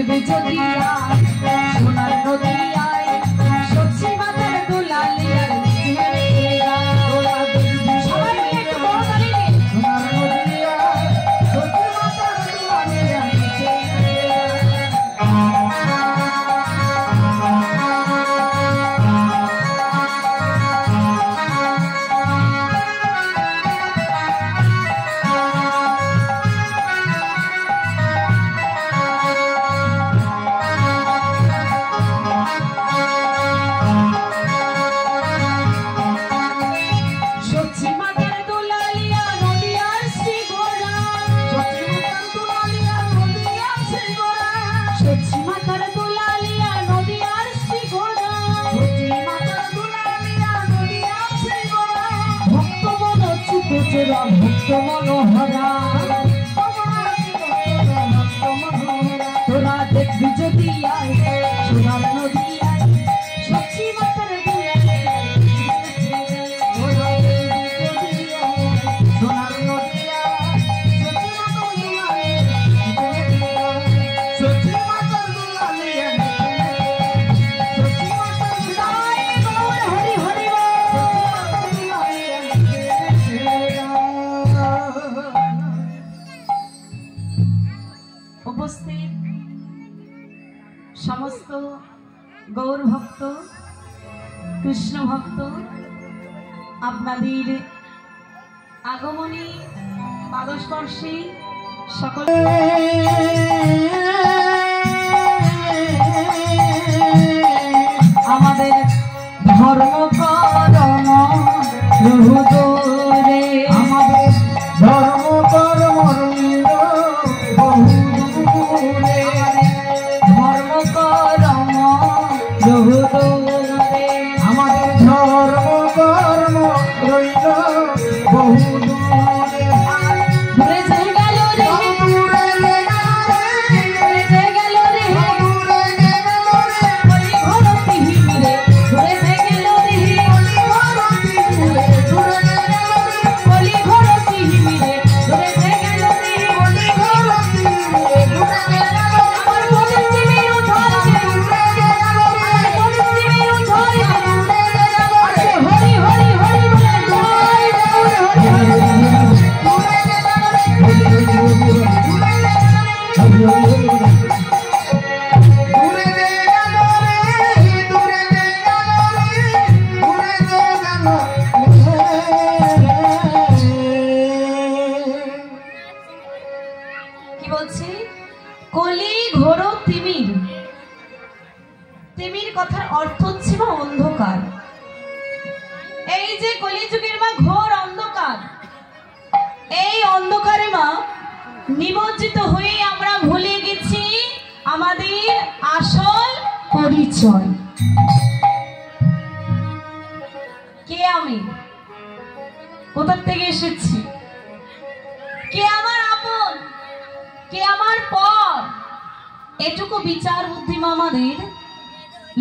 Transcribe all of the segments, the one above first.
দেখবে যদি সোনার নদী আয় সত্যি মাথার দুলালি আর সবাই মিলে একটু বড় তালি দিন। সোনার নদী আয় সত্যি মাথার দুলালি আর ভক্ত মনোহরা তোরা দেখবি যদি আয় সোনার নদী আয় সত্যি মাতার সোনার নদী সত্যি মাতার দুলালি হরি হরি উপস্থিত সমস্ত গৌর ভক্ত কৃষ্ণ ভক্ত আপনাদের আগমনী পাদস্পর্শী সকল আমাদের ধর্ম করম রহুদরে আমাদের ধর্ম করম ধর্ম করম রহুদরে আমাদের ধর্ম কর্ম রইল বহুদূরে দূরে চলে গেল রে দূরে গেল রে বলি ভরতি হিরে দূরে গেল রে বলি ভরতি হিরে দূরে গেল রে বলি ভরতি হিরে দূরে গেল আমার পরিচিতি উঠাছে আমার পরিচিতি উঠাছে আরে হরি হরি হরি বলে জয় হরি হরি কি বলছি কলি ঘোর তিমির তিমির কথার অর্থ হচ্ছে মা অন্ধকার। এই যে কলিযুগের মা ঘোর অন্ধকার, এই অন্ধকারে মা নিমজ্জিত হয়ে আমরা ভুলে গেছি আমাদের আসল পরিচয়। কে আমি, কোথা থেকে এসেছি, কে আমার আপন, কে আমার পর, এটুকু বিচার বুদ্ধি আমাদের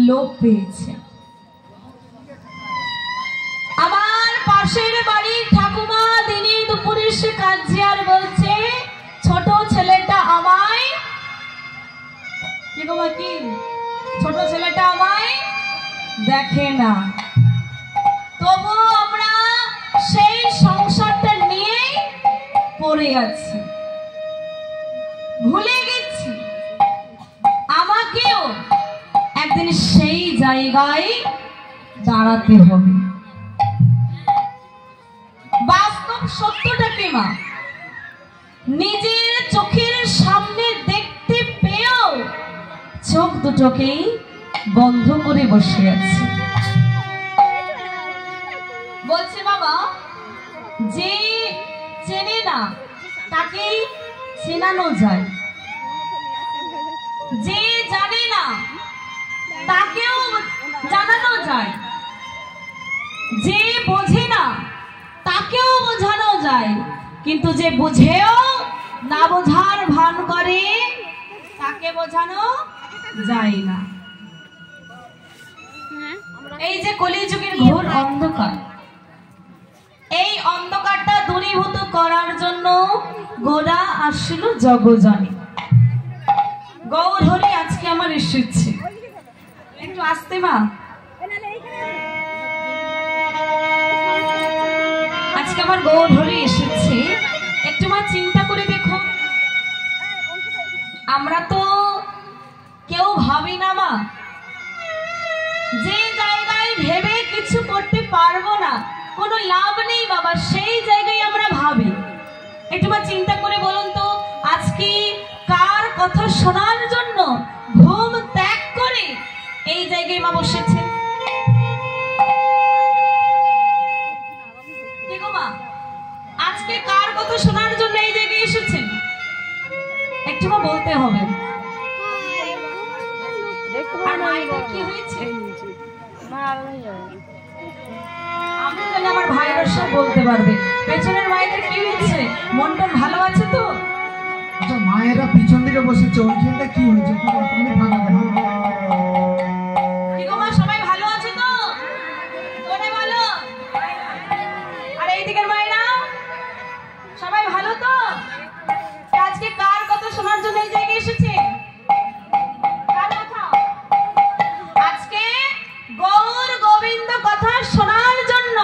লোপ পেয়েছে। আমার পাশের বাড়ির ঠাকুমা দিনে দুপুরে সে কাজে আর বলছে ছোট ছেলেটা আমায় কি ছোট ছেলেটা আমায় দেখে না। তবু আমরা সেই সংসারটা নিয়ে পড়ে আছি, ভুলে গেছি আমাকেও একদিন সেই জায়গায় দাঁড়াতে হবে। বাস্তব সত্যটাকে মা নিজের চোখের সামনে দেখতে পেয়েও চোখ দুটোকেই বন্ধ করে বসে আছে। বলছে বাবা যে চেনে না তাকেই চেনানো যায়, যে জানে না তাকেও জানানো যায়, যে বোঝে না তাকেও বোঝানো যায়, কিন্তু যে বুঝেও না বোঝার ভান করে তাকে বোঝানো যায় না। এই যে কলিযুগের ঘোর অন্ধকার, এই অন্ধকারটা দূরীভূত করার জন্য গোরা আসলো জগজনে। গৌরহরি আজকে আমার এসেছে। একটু আসতে মা, আজকে আমার গৌরহরি এসেছে। একটু মা চিন্তা করে দেখো, আমরা তো কেউ ভাবি না মা, যে জায়গায় ভেবে কিছু করতে পারবো না, কোনো লাভ নেই বাবা, সেই জায়গায় আমরা ভাবি। একটু মা চিন্তা করে বলুন তো, আজকে কার কথা শোনার জন্য ঘুম ত্যাগ করে এই জায়গায় মা বসেছে? মা আজকে কার কথা শোনার জন্য এই জায়গায় এসেছেন? একটু মা বলতে হবে। আর মায়েদের কি হয়েছে আমি জানি, আমার ভাইরা সব বলতে পারবে। পেছনের মায়েদের কি হয়েছে? মনটা ভালো আছে তো? আচ্ছা, মায়েরা পিছন দিকে বসেছে, ওইখানটা কি হয়েছে? কি গো মা, সবাই ভালো আছে তো? তোরে ভালো? আর এই দিকের মায়েরা সবাই ভালো তো? আজকে কার কথা শোনার জন্য এই জায়গায় এসেছে? কার কথা? আজকে গৌর গোবিন্দ কথা শোনার জন্য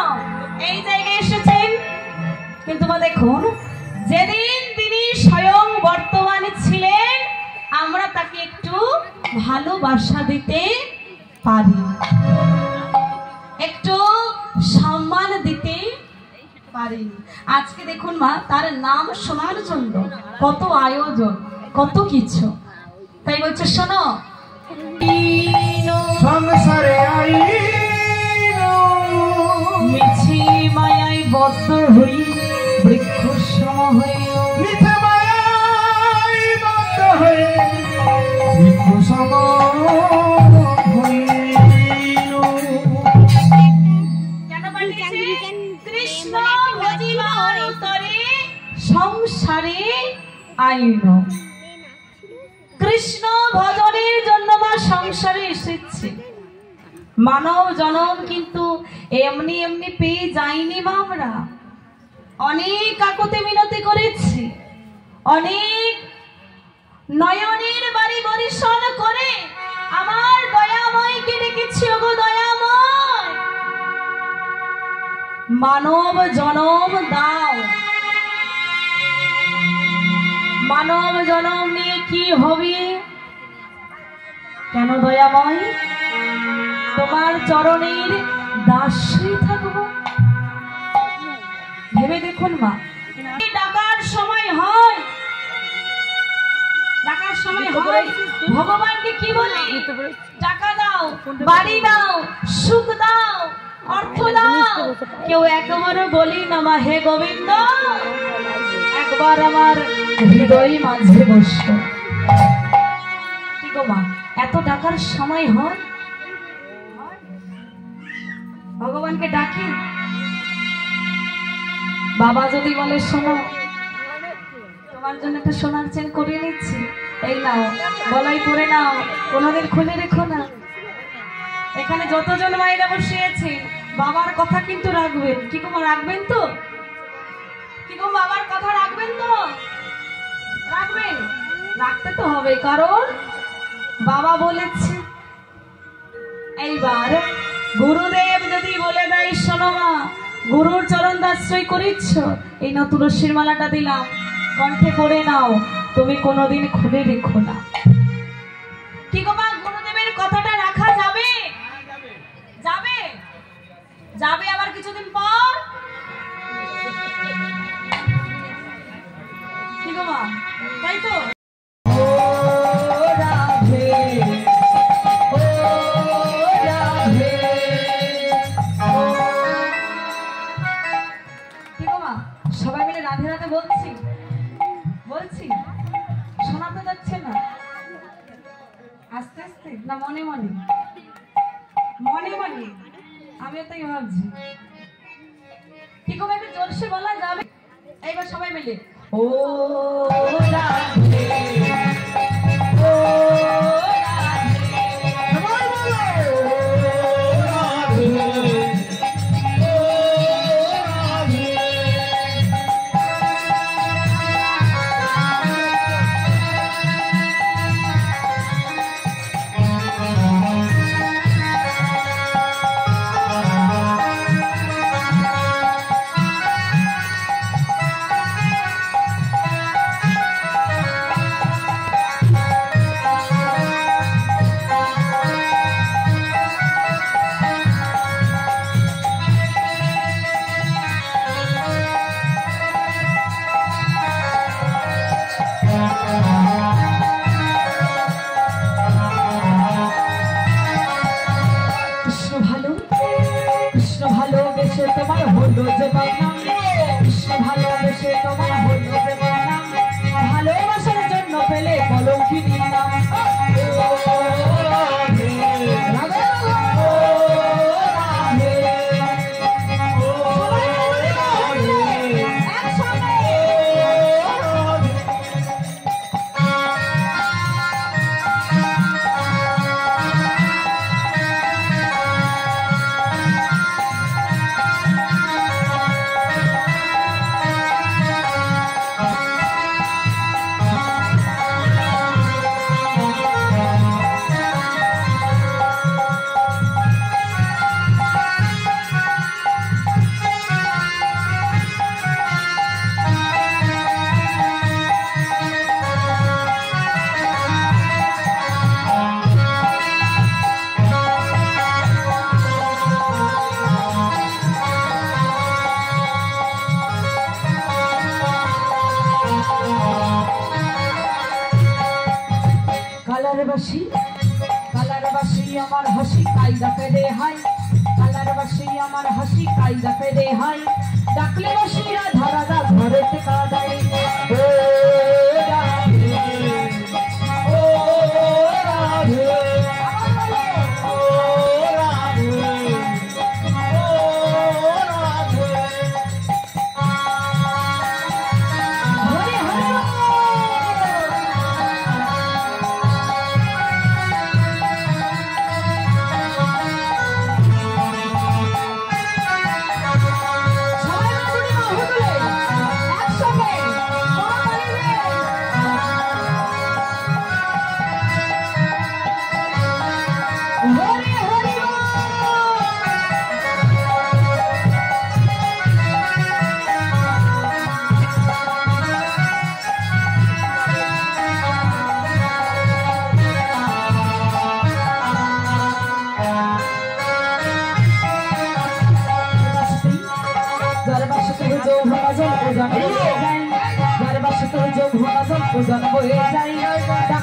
এই জায়গায় এসেছেন। কিন্তু মা দেখুন, যেদিন তিনি স্বয়ং বর্তমানে ছিলেন, আমরা তাকে একটু ভালোবাসা দিতে পারি, একটু সম্মান দিতে পারিনি। আজকে দেখুন মা, তার নাম শোনার জন্য কত আয়োজন, কত কিছু। তাই বলছে, শোনো সংসারে মিছি মায়ায় বদ্ধ হই, বৃক্ষ সম হইল, মিছে মায়ায় বদ্ধ হয়ে বৃক্ষ সম হইল। কেন পাঠিয়েছে? কৃষ্ণ ভজিবার উত্তরে সংসারে আইল। কৃষ্ণ ভজনের জন্য মা সংসারে এসেছে। মানব জনম কিন্তু এমনি এমনি পেয়ে যাইনি মা। আমরা অনেক কাকুতি মিনতি করেছি, অনেক নয়নের বাড়ি বরিশন করে আমার দয়াময়কে ডেকেছি। ওগো দয়াময়, মানব জনম দাও। মানব জনম নিয়ে কি হবে? কেন দয়াময়? তোমার চরণের দাসী থাকবো। ভেবে দেখুন মা, ডাকার সময় হয়, ডাকার সময় হয় ভগবানকে কি বলি? টাকা দাও, বাড়ি দাও, সুখ দাও, অর্থ দাও। কেউ একবারও বলি না মা, হে গোবিন্দ একবার আমার হৃদয় মাঝে বসো। কি গো মা, এত ডাকার সময় হয়? ভগবানকে ডাকি। বাবা যদি বলে, শোনো তোমার জন্য একটা সোনার চেন করিয়ে নিচ্ছি, এই নাও, গলায় পরে নাও, কোনোদিন খুলে রেখো না। এখানে যতজন মায়েরা বসিয়েছে, বাবার কথা কিন্তু রাখবেন। কি গো মা, রাখবেন তো? কি গো, বাবার কথা রাখবেন তো? রাখবেন, রাখতে তো হবে, কারণ বাবা বলেছে। এইবার গুরুদেব যদি বলে দেয়, শোনো মা, গুরুর চরণ দাশ্রয় করিচ্ছ, এই না তুলসীর মালাটা দিলাম, কণ্ঠে পড়ে নাও, তুমি কোনোদিন খুলে রেখো না। কি গো মা, গুরুদেবের কথাটা রাখা যাবে? যাবে? যাবে আবার কিছুদিন পর? কি গো মা, তাই তো? সবাই মিলে রাধে রাধে বলছি, বলছি, শোনা তো যাচ্ছে না। আস্তে আস্তে না মনে মনে? মনে মনে আমিও তাই ভাবছি। ঠিক হবে, একটু জোরসে বলা যাবে? এইবার সবাই মিলে ও রাধে, ও বাসি কালার বাসি আমার হাসি কায়দা পেরে হাই কালার বাসি আমার হাসি কায়দা পেরে হাই ডাকলে বাসিরা ধরা দা ঘরে টেকা দেয় ও রাধে ও রাধে ও রাধে ও রাধে হরে হরে ওজন হয়ে যায়